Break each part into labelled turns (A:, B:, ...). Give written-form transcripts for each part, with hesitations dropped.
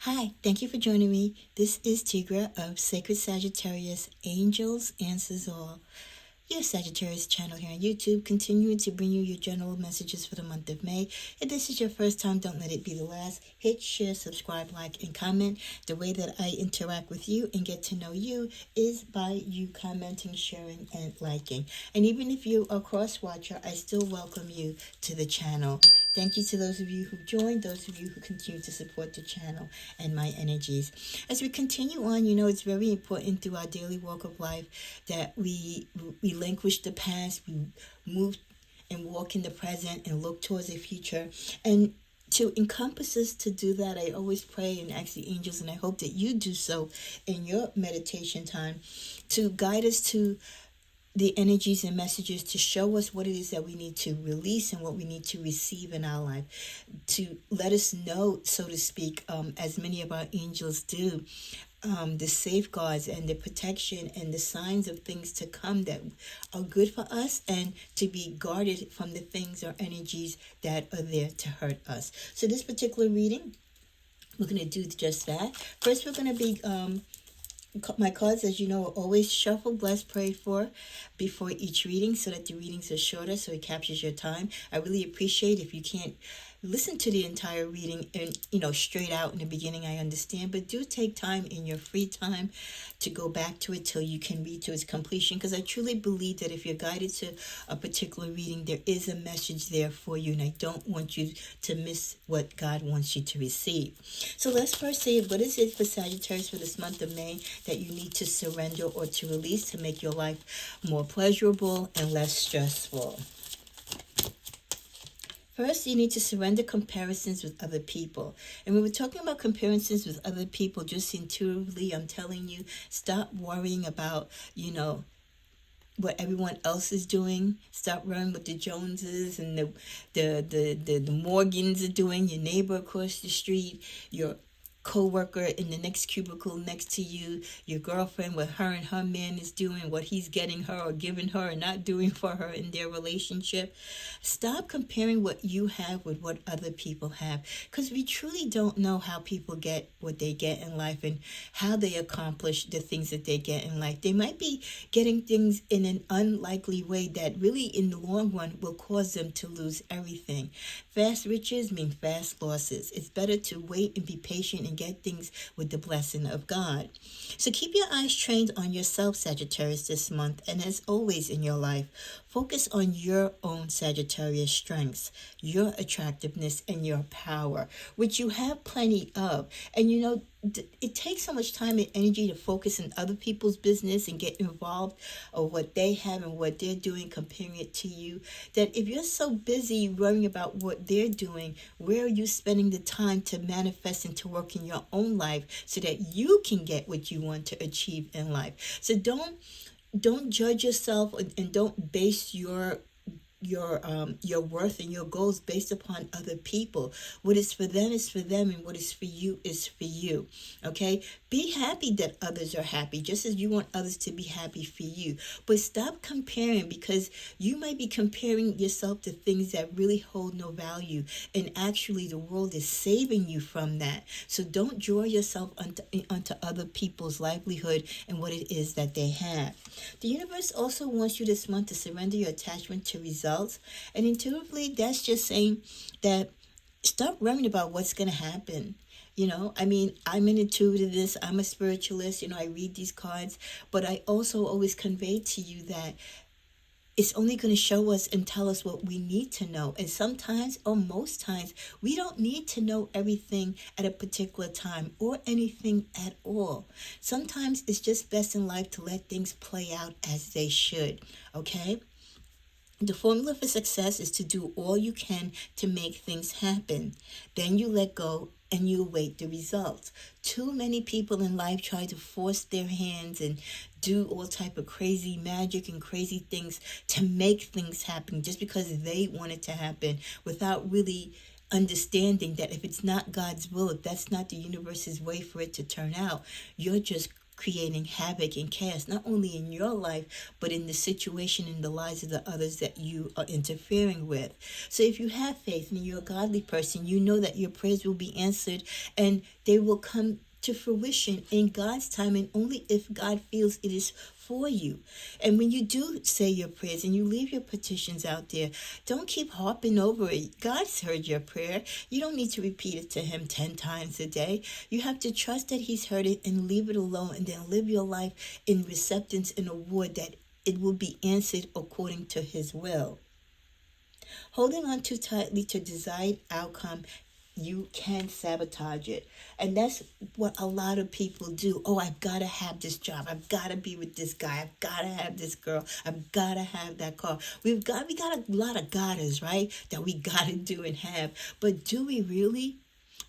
A: Hi, thank you for joining me. This is Tigra of Sacred Sagittarius, Angels Answers All. Your Sagittarius channel here on YouTube, continuing to bring you your general messages for the month of May. If this is your first time, don't let it be the last. Hit share, subscribe, like, and comment. The way that I interact with you and get to know you is by you commenting, sharing, and liking. And even if you are a cross-watcher, I still welcome you to the channel. Thank you to those of you who joined, those of you who continue to support the channel and my energies. As we continue on, it's very important through our daily walk of life that we relinquish the past, we move and walk in the present and look towards the future. And to encompass us to do that, I always pray and ask the angels, and I hope that you do so in your meditation time, to guide us to the energies and messages to show us what it is that we need to release and what we need to receive in our life, to let us know, so to speak, as many of our angels do, the safeguards and the protection and the signs of things to come that are good for us, and to be guarded from the things or energies that are there to hurt us. So this particular reading, we're going to do just that. First, we're going to be my cards, as you know, are always shuffled, blessed, prayed for before each reading, so that the readings are shorter, so it captures your time. I really appreciate if you can't listen to the entire reading and straight out in the beginning. I understand, but do take time in your free time to go back to it till you can read to its completion, because I truly believe that if you're guided to a particular reading, there is a message there for you, and I don't want you to miss what God wants you to receive. So let's first see, what is it for Sagittarius for this month of May that you need to surrender or to release to make your life more pleasurable and less stressful? First, you need to surrender comparisons with other people. And when we're talking about comparisons with other people, just intuitively, I'm telling you, stop worrying about, what everyone else is doing. Stop worrying what the Joneses and the Morgans are doing, your neighbor across the street, your co-worker in the next cubicle next to you, your girlfriend, what her and her man is doing, what he's getting her or giving her or not doing for her in their relationship. Stop comparing what you have with what other people have, because we truly don't know how people get what they get in life and how they accomplish the things that they get in life. They might be getting things in an unlikely way that really in the long run will cause them to lose everything. Fast riches mean fast losses. It's better to wait and be patient and get things with the blessing of God. So keep your eyes trained on yourself, Sagittarius, this month, and as always in your life, focus on your own Sagittarius strengths, your attractiveness, and your power, which you have plenty of. And it takes so much time and energy to focus on other people's business and get involved or what they have and what they're doing, comparing it to you, that if you're so busy worrying about what they're doing, where are you spending the time to manifest and to work in your own life so that you can get what you want to achieve in life? So don't judge yourself and don't base your worth and your goals based upon other people. What is for them is for them, and what is for you is for you. Okay? Be happy that others are happy, just as you want others to be happy for you. But stop comparing, because you might be comparing yourself to things that really hold no value, and actually the world is saving you from that. So don't draw yourself onto other people's livelihood and what it is that they have. The universe also wants you this month to surrender your attachment to results. And intuitively, that's just saying that stop worrying about what's going to happen. I'm an intuitivist, I'm a spiritualist, I read these cards, but I also always convey to you that it's only going to show us and tell us what we need to know. And sometimes, or most times, we don't need to know everything at a particular time or anything at all. Sometimes it's just best in life to let things play out as they should, okay? The formula for success is to do all you can to make things happen. Then you let go and you await the results. Too many people in life try to force their hands and do all type of crazy magic and crazy things to make things happen just because they want it to happen, without really understanding that if it's not God's will, if that's not the universe's way for it to turn out, you're just creating havoc and chaos, not only in your life, but in the situation and the lives of the others that you are interfering with. So if you have faith and you're a godly person, you know that your prayers will be answered and they will come to fruition in God's time, and only if God feels it is for you. And when you do say your prayers and you leave your petitions out there, don't keep harping over it. God's heard your prayer. You don't need to repeat it to him 10 times a day. You have to trust that he's heard it and leave it alone, and then live your life in acceptance and award that it will be answered according to his will. Holding on too tightly to desired outcome, you can sabotage it. And that's what a lot of people do. Oh, I've got to have this job. I've got to be with this guy. I've got to have this girl. I've got to have that car. We got a lot of gotters, right? That we got to do and have. But do we really?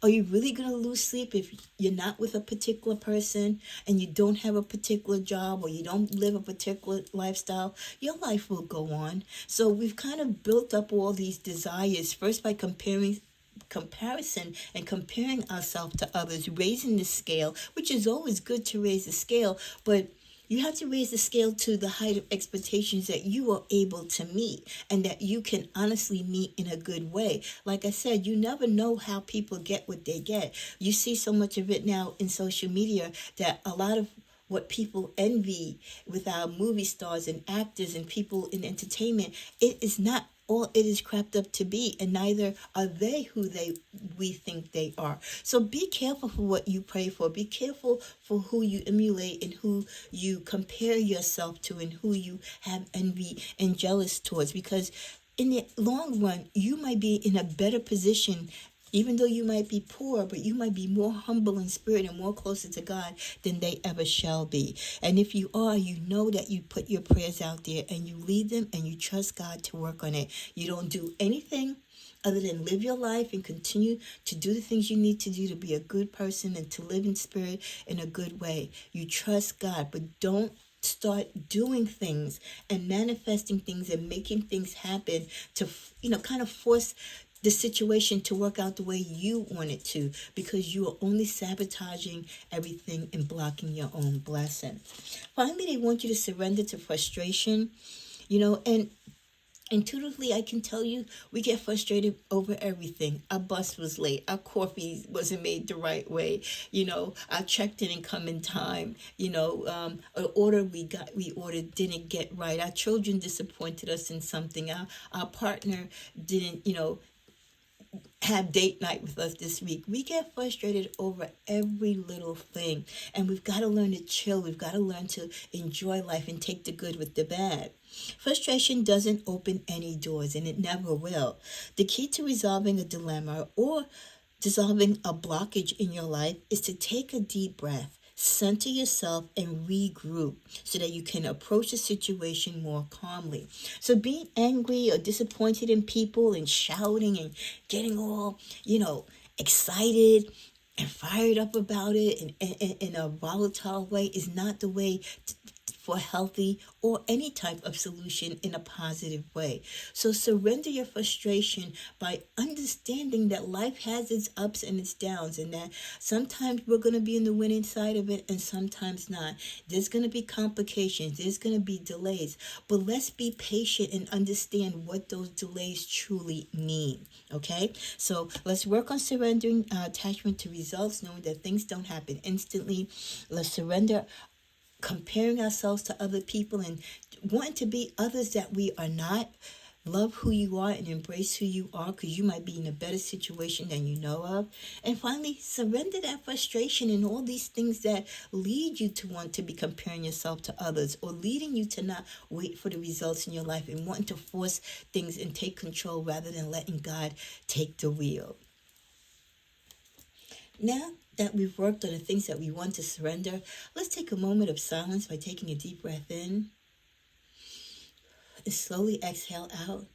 A: Are you really going to lose sleep if you're not with a particular person and you don't have a particular job or you don't live a particular lifestyle? Your life will go on. So we've kind of built up all these desires, first by comparison and comparing ourselves to others, raising the scale, which is always good to raise the scale, but you have to raise the scale to the height of expectations that you are able to meet and that you can honestly meet in a good way. Like I said, you never know how people get what they get. You see so much of it now in social media that a lot of what people envy with our movie stars and actors and people in entertainment, it is not all it is crapped up to be, and neither are they who we think they are. So be careful for what you pray for. Be careful for who you emulate and who you compare yourself to and who you have envy and jealous towards, because in the long run you might be in a better position. Even though you might be poor, but you might be more humble in spirit and more closer to God than they ever shall be. And if you are, you know that you put your prayers out there and you lead them and you trust God to work on it. You don't do anything other than live your life and continue to do the things you need to do to be a good person and to live in spirit in a good way. You trust God, but don't start doing things and manifesting things and making things happen to, kind of force the situation to work out the way you want it to, because you are only sabotaging everything and blocking your own blessing. Finally, they want you to surrender to frustration, and intuitively, I can tell you, we get frustrated over everything. Our bus was late. Our coffee wasn't made the right way. Our check didn't come in time. An order we ordered didn't get right. Our children disappointed us in something. Our partner didn't, have date night with us this week. We get frustrated over every little thing, and we've got to learn to chill. We've got to learn to enjoy life and take the good with the bad. Frustration doesn't open any doors, and it never will. The key to resolving a dilemma or dissolving a blockage in your life is to take a deep breath, center yourself, and regroup so that you can approach the situation more calmly. So being angry or disappointed in people and shouting and getting all, excited and fired up about it in a volatile way is not the way for healthy or any type of solution in a positive way. So surrender your frustration by understanding that life has its ups and its downs, and that sometimes we're going to be in the winning side of it and sometimes not. There's going to be complications. There's going to be delays. But let's be patient and understand what those delays truly mean. Okay? So let's work on surrendering our attachment to results, knowing that things don't happen instantly. Let's surrender comparing ourselves to other people and wanting to be others that we are not. Love who you are and embrace who you are, because you might be in a better situation than you know of. And finally, surrender that frustration and all these things that lead you to want to be comparing yourself to others, or leading you to not wait for the results in your life and wanting to force things and take control rather than letting God take the wheel. Now that we've worked on the things that we want to surrender, let's take a moment of silence by taking a deep breath in and slowly exhale out.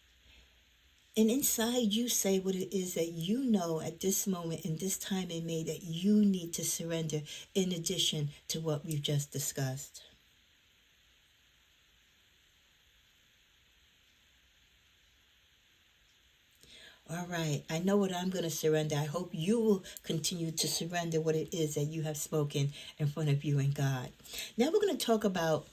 A: And inside you say what it is that you know at this moment, in this time in May, that you need to surrender in addition to what we've just discussed. All right. I know what I'm going to surrender. I hope you will continue to surrender what it is that you have spoken in front of you and God. Now we're going to talk about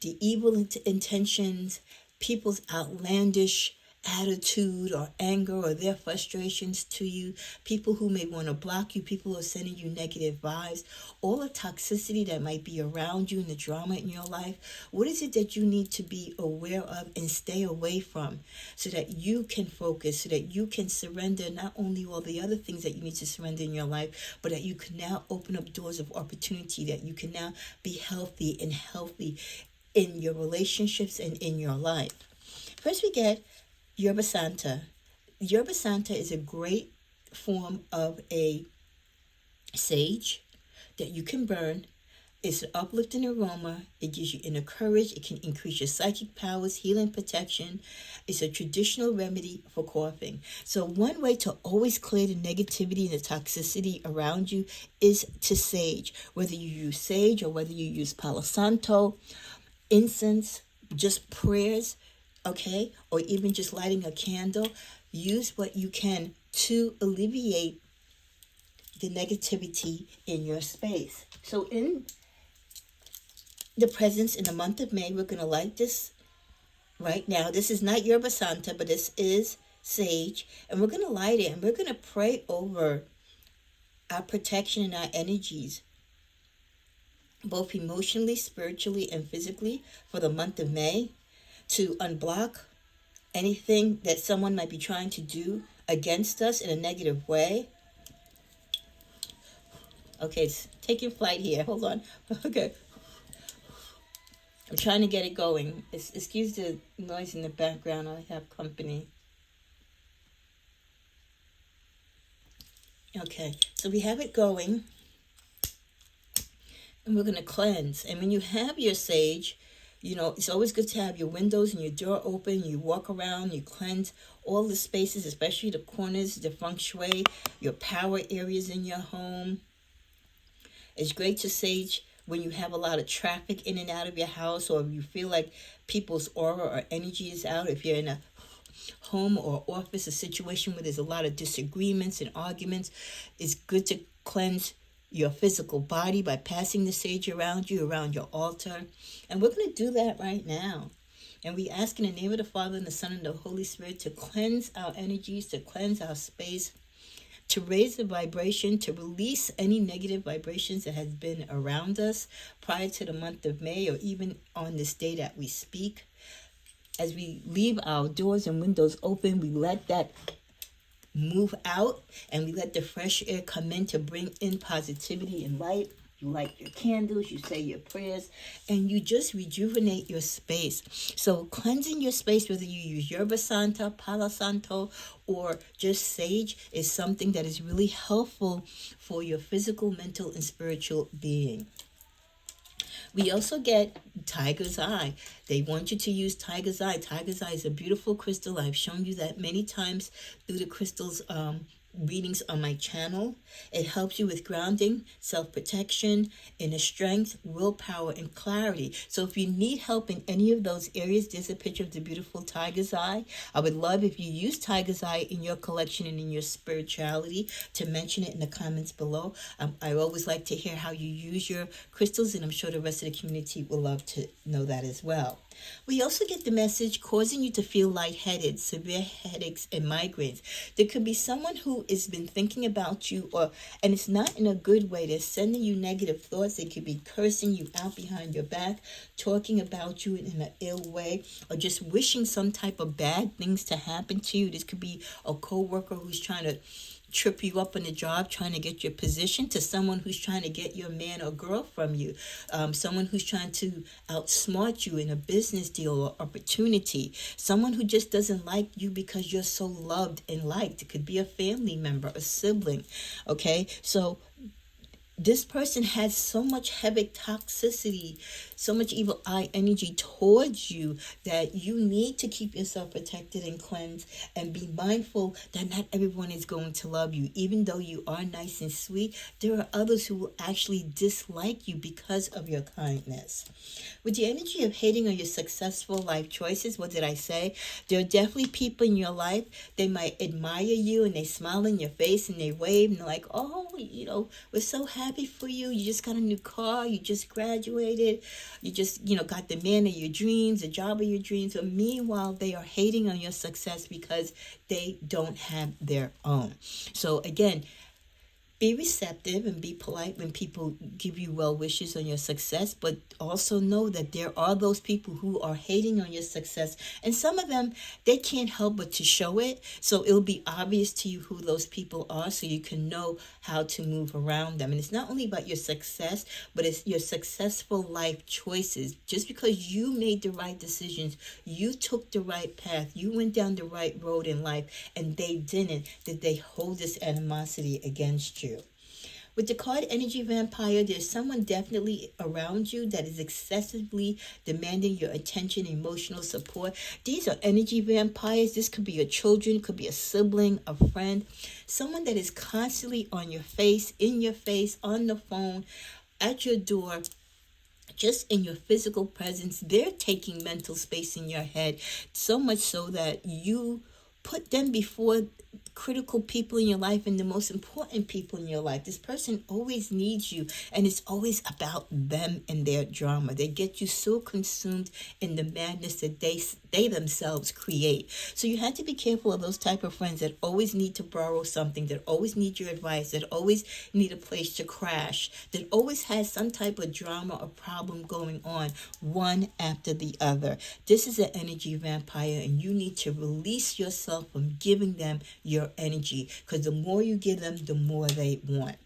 A: the evil intentions, people's outlandish attitude or anger or their frustrations to you, people who may want to block you, people who are sending you negative vibes, all the toxicity that might be around you and the drama in your life. What is it that you need to be aware of and stay away from so that you can focus, so that you can surrender not only all the other things that you need to surrender in your life, but that you can now open up doors of opportunity, that you can now be healthy and healthy in your relationships and in your life. First, we get Yerba Santa. Yerba Santa is a great form of a sage that you can burn. It's an uplifting aroma. It gives you inner courage. It can increase your psychic powers, healing, protection. It's a traditional remedy for coughing. So one way to always clear the negativity and the toxicity around you is to sage. Whether you use sage or whether you use Palo Santo, incense, just prayers, okay, or even just lighting a candle, use what you can to alleviate the negativity in your space. So in the presence in the month of May, we're going to light this right now. This is not Yerba Santa, but this is sage, and we're going to light it, and we're going to pray over our protection and our energies, both emotionally, spiritually, and physically for the month of May, to unblock anything that someone might be trying to do against us in a negative way. Okay, it's taking flight here. Hold on. Okay. I'm trying to get it going. Excuse the noise in the background. I have company. Okay, so we have it going. And we're going to cleanse. And when you have your sage, you know, it's always good to have your windows and your door open. You walk around, you cleanse all the spaces, especially the corners, the feng shui, your power areas in your home. It's great to sage when you have a lot of traffic in and out of your house, or if you feel like people's aura or energy is out. If you're in a home or office, a situation where there's a lot of disagreements and arguments, it's good to cleanse your physical body by passing the sage around you, around your altar. And we're going to do that right now. And we ask in the name of the Father and the Son and the Holy Spirit to cleanse our energies, to cleanse our space, to raise the vibration, to release any negative vibrations that has been around us prior to the month of May, or even on this day that we speak. As we leave our doors and windows open, we let that move out, and we let the fresh air come in to bring in positivity and light. You light your candles, you say your prayers, and you just rejuvenate your space. So cleansing your space, whether you use Yerba Santa, Palo Santo, or just sage, is something that is really helpful for your physical, mental, and spiritual being. We also get Tiger's Eye. They want you to use Tiger's Eye. Tiger's Eye is a beautiful crystal. I've shown you that many times through the crystals readings on my channel. It helps you with grounding, self-protection, inner strength, willpower, and clarity. So if you need help in any of those areas, there's a picture of the beautiful Tiger's Eye. I would love if you use Tiger's Eye in your collection and in your spirituality to mention it in the comments below. I always like to hear how you use your crystals, and I'm sure the rest of the community will love to know that as well. We also get the message causing you to feel lightheaded, severe headaches, and migraines. There could be someone who has been thinking about you, and it's not in a good way. They're sending you negative thoughts. They could be cursing you out behind your back, talking about you in an ill way, or just wishing some type of bad things to happen to you. This could be a co-worker who's trying to trip you up on the job, trying to get your position, to someone who's trying to get your man or girl from you, someone who's trying to outsmart you in a business deal or opportunity, someone who just doesn't like you because you're so loved and liked. It could be a family member, a sibling, okay? So this person has so much heavy toxicity, so much evil eye energy towards you, that you need to keep yourself protected and cleansed, and be mindful that not everyone is going to love you. Even though you are nice and sweet, there are others who will actually dislike you because of your kindness. With the energy of hating on your successful life choices, what did I say? There are definitely people in your life, they might admire you and they smile in your face and they wave and they're like, oh, we're so happy for you. You just got a new car. You just graduated. You just, got the man of your dreams, the job of your dreams. But meanwhile, they are hating on your success because they don't have their own. So again, be receptive and be polite when people give you well wishes on your success, but also know that there are those people who are hating on your success, and some of them, they can't help but to show it. So it'll be obvious to you who those people are, so you can know how to move around them. And it's not only about your success, but it's your successful life choices. Just because you made the right decisions, you took the right path, you went down the right road in life, and they didn't, did they hold this animosity against you. With the card Energy Vampire, there's someone definitely around you that is excessively demanding your attention, emotional support. These are energy vampires. This could be your children, could be a sibling, a friend, someone that is constantly on your face, in your face, on the phone, at your door, just in your physical presence. They're taking mental space in your head, so much so that you put them before critical people in your life and the most important people in your life. This person always needs you, and it's always about them and their drama. They get you so consumed in the madness that they themselves create. So you have to be careful of those type of friends that always need to borrow something, that always need your advice, that always need a place to crash, that always has some type of drama or problem going on, one after the other. This is an energy vampire, and you need to release yourself from giving them your energy, because the more you give them, the more they want.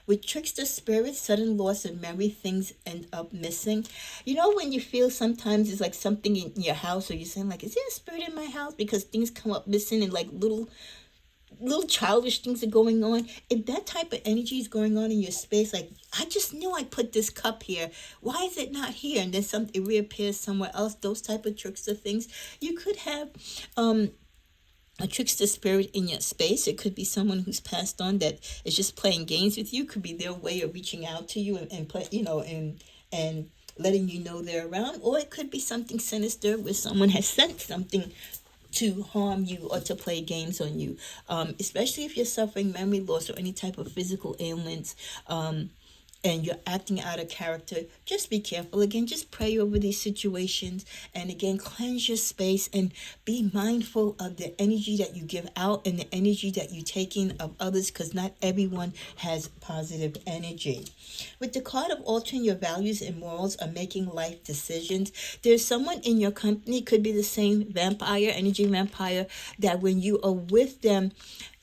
A: With trickster spirits, sudden loss of memory, things end up missing. When you feel sometimes it's like something in your house, or you're saying like, is there a spirit in my house? Because things come up missing, and like little childish things are going on. If that type of energy is going on in your space, like, I just knew I put this cup here, why is it not here? And then it reappears somewhere else. Those type of trickster things. You could have a trickster spirit in your space. It could be someone who's passed on that is just playing games with you. It could be their way of reaching out to you and play, and letting you know they're around. Or it could be something sinister where someone has sent something to harm you or to play games on you. Especially if you're suffering memory loss or any type of physical ailments, and you're acting out of character, just be careful. Again, just pray over these situations, and again, cleanse your space and be mindful of the energy that you give out and the energy that you take in of others, because not everyone has positive energy. With the card of altering your values and morals or making life decisions, there's someone in your company, could be the same vampire, energy vampire, that when you are with them,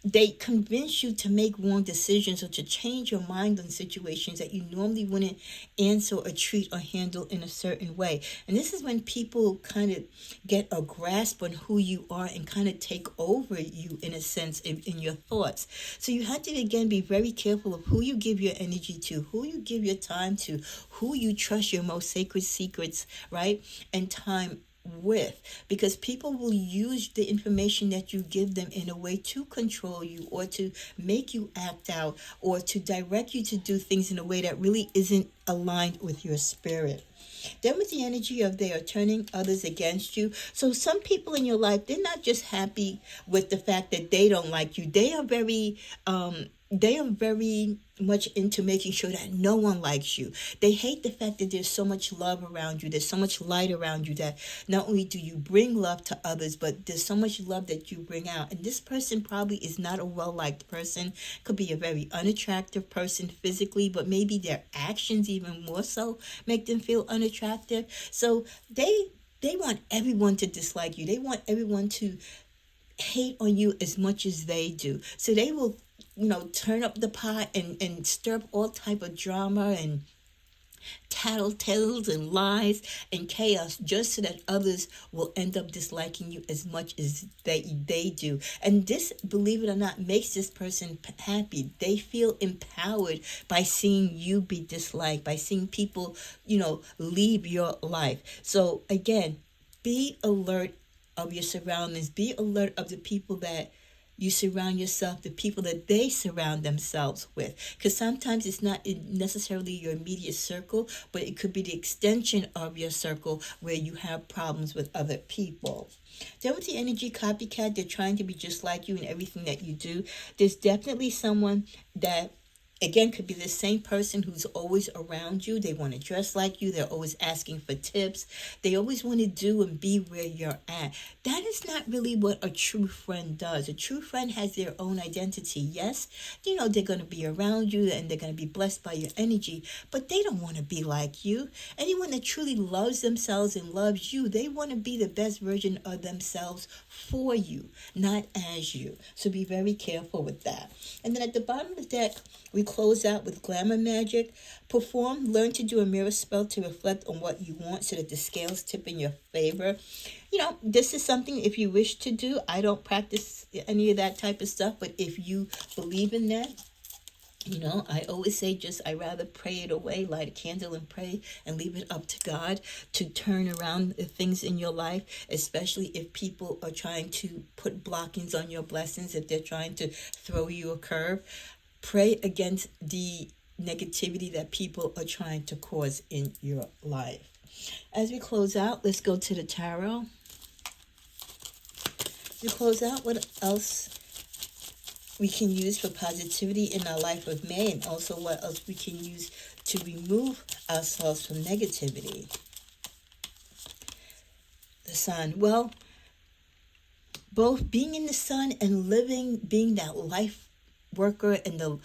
A: they convince you to make wrong decisions or to change your mind on situations that you normally wouldn't answer or treat or handle in a certain way. And this is when people kind of get a grasp on who you are and kind of take over you in a sense in your thoughts. So you have to, again, be very careful of who you give your energy to, who you give your time to, who you trust your most sacred secrets, right? And time with, because people will use the information that you give them in a way to control you, or to make you act out, or to direct you to do things in a way that really isn't aligned with your spirit. Then with the energy of they are turning others against you. So some people in your life, they're not just happy with the fact that they don't like you. They are very much into making sure that no one likes you. They hate the fact that there's so much love around you. There's so much light around you, that not only do you bring love to others, but there's so much love that you bring out. And this person probably is not a well-liked person. Could be a very unattractive person physically, but maybe their actions even more so make them feel unattractive. So they want everyone to dislike you. They want everyone to hate on you as much as they do. So they will turn up the pot and stir up all type of drama and tattletales and lies and chaos just so that others will end up disliking you as much as they do. And this, believe it or not, makes this person happy. They feel empowered by seeing you be disliked, by seeing people, leave your life. So again, be alert of your surroundings. Be alert of the people that you surround yourself, the people that they surround themselves with. Because sometimes it's not necessarily your immediate circle, but it could be the extension of your circle where you have problems with other people. Then with the energy copycat, they're trying to be just like you in everything that you do. There's definitely someone that, again, could be the same person who's always around you. They want to dress like you. They're always asking for tips. They always want to do and be where you're at. That is not really what a true friend does. A true friend has their own identity. Yes, they're going to be around you and they're going to be blessed by your energy, but they don't want to be like you. Anyone that truly loves themselves and loves you, they want to be the best version of themselves for you, not as you. So be very careful with that. And then at the bottom of the deck, we close out with glamour magic. Learn to do a mirror spell to reflect on what you want so that the scales tip in your favor. This is something if you wish to do. I don't practice any of that type of stuff, but if you believe in that, I always say I rather pray it away, light a candle and pray and leave it up to God to turn around the things in your life, especially if people are trying to put blockings on your blessings, if they're trying to throw you a curve. Pray against the negativity that people are trying to cause in your life. As we close out, let's go to the tarot. To close out, what else we can use for positivity in our life of May, and also what else we can use to remove ourselves from negativity. The Sun. Well, both being in the sun and being that life worker and the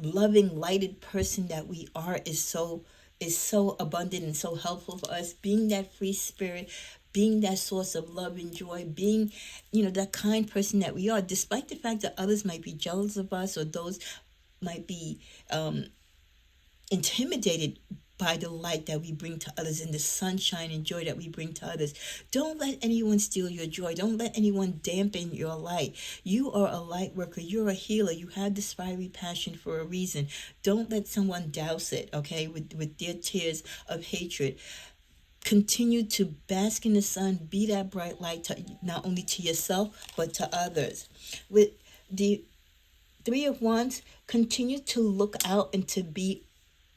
A: loving, lighted person that we are is so abundant and so helpful for us. Being that free spirit, being that source of love and joy, being, that kind person that we are, despite the fact that others might be jealous of us or those might be intimidated by the light that we bring to others and the sunshine and joy that we bring to others. Don't let anyone steal your joy. Don't let anyone dampen your light. You are a light worker. You're a healer. You have this fiery passion for a reason. Don't let someone douse it, okay, with their tears of hatred. Continue to bask in the sun. Be that bright light, not only to yourself, but to others. With the Three of Wands, continue to look out and to be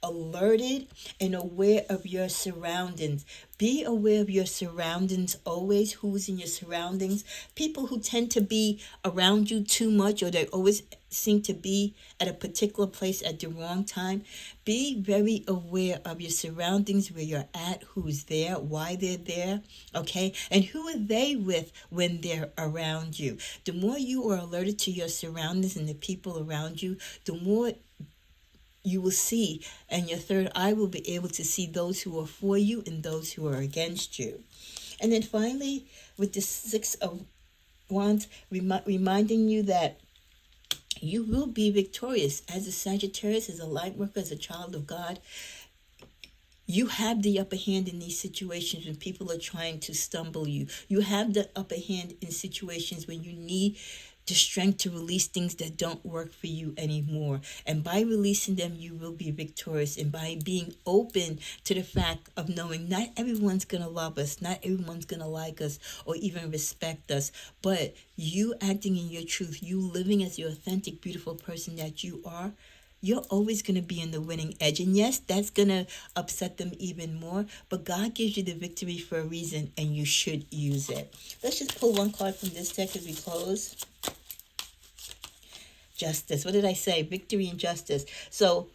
A: alerted and aware of your surroundings. Be aware of your surroundings always. Who's in your surroundings? People who tend to be around you too much, or they always seem to be at a particular place at the wrong time. Be very aware of your surroundings, where you're at, who's there, why they're there, okay? And who are they with when they're around you? The more you are alerted to your surroundings and the people around you, the more you will see, and your third eye will be able to see those who are for you and those who are against you. And then finally, with the Six of Wands, reminding you that you will be victorious. As a Sagittarius, as a light worker, as a child of God, you have the upper hand in these situations when people are trying to stumble you. You have the upper hand in situations when you need the strength to release things that don't work for you anymore. And by releasing them, you will be victorious. And by being open to the fact of knowing not everyone's going to love us, not everyone's going to like us or even respect us, but you acting in your truth, you living as the authentic, beautiful person that you are, you're always going to be in the winning edge. And yes, that's going to upset them even more, but God gives you the victory for a reason, and you should use it. Let's just pull one card from this deck as we close. Justice. What did I say? Victory and justice. So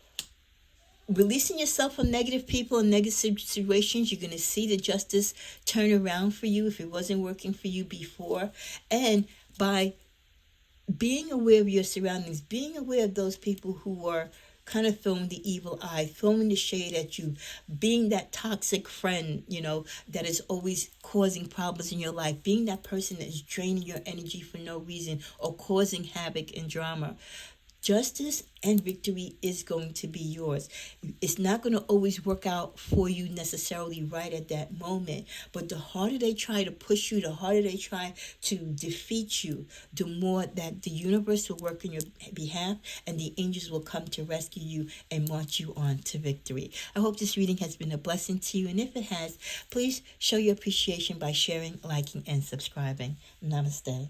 A: releasing yourself from negative people and negative situations, you're going to see the justice turn around for you if it wasn't working for you before. And by being aware of your surroundings, being aware of those people who are kind of throwing the evil eye, throwing the shade at you, being that toxic friend, that is always causing problems in your life, being that person that is draining your energy for no reason or causing havoc and drama. justice and victory is going to be yours. It's not going to always work out for you necessarily right at that moment, but the harder they try to push you, the harder they try to defeat you, the more that the universe will work on your behalf and the angels will come to rescue you and march you on to victory. I hope this reading has been a blessing to you, and if it has, please show your appreciation by sharing, liking, and subscribing. Namaste.